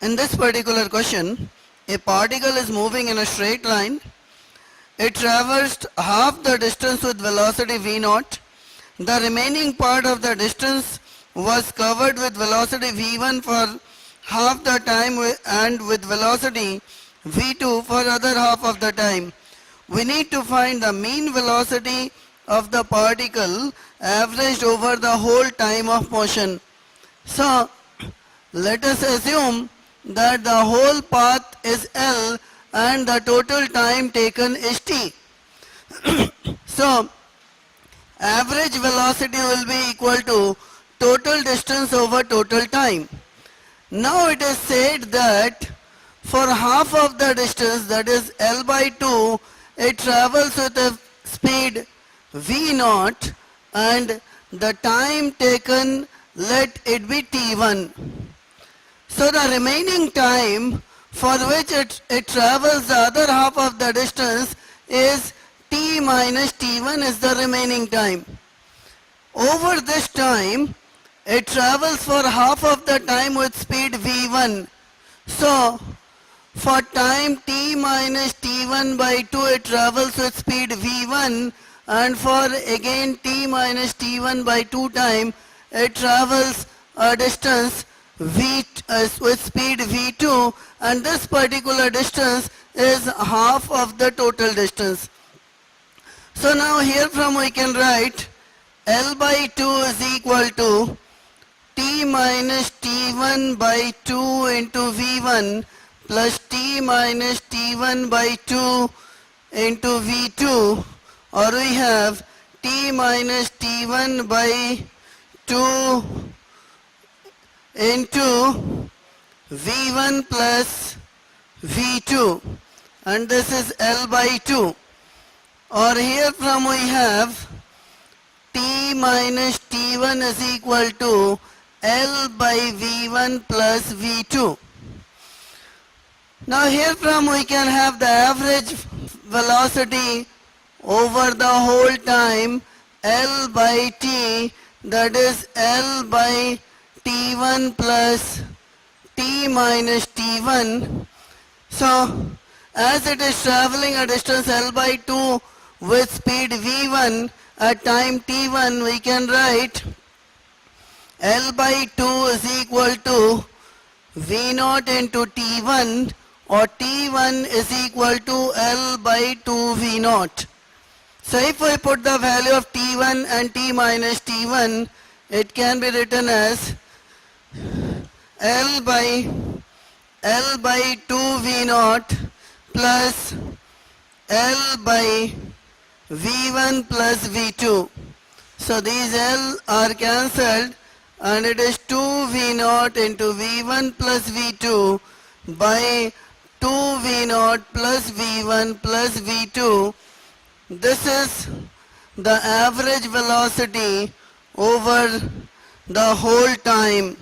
In this particular question, a particle is moving in a straight line. It traversed half the distance with velocity v naught. The remaining part of the distance was covered with velocity v1 for half the time and with velocity v2 for other half of the time. We need to find the mean velocity of the particle averaged over the whole time of motion. So, let us assume that the whole path is L and the total time taken is t. So, average velocity will be equal to total distance over total time. Now it is said that for half of the distance, that is L by 2, it travels with a speed v naught and the time taken, let it be t1. So the remaining time for which it travels the other half of the distance is t minus t1 is the remaining time. Over this time, it travels for half of the time with speed v1. So, for time t minus t1 by 2, it travels with speed v1, and for again t minus t1 by 2 time, it travels a distance with speed v2, and this particular distance is half of the total distance. So now here from we can write L by 2 is equal to t minus t1 by 2 into v1 plus t minus t1 by 2 into v2, or we have t minus t1 by 2 into v1 plus v2, and this is L by 2. Or here from we have t minus t1 is equal to L by v1 plus v2. Now here from we can have the average velocity over the whole time L by t, that is L by t1 plus t minus t1. So as it is traveling a distance L by 2 with speed v1 at time t1, we can write L by 2 is equal to v naught into t1, or t1 is equal to L by 2 v naught. So if we put the value of t1 and t minus t1, it can be written as L by 2 v naught plus L by v1 plus v2. So these L are cancelled, and it is 2 v naught into v1 plus v2 by 2 v naught plus v1 plus v2. This is the average velocity over the whole time.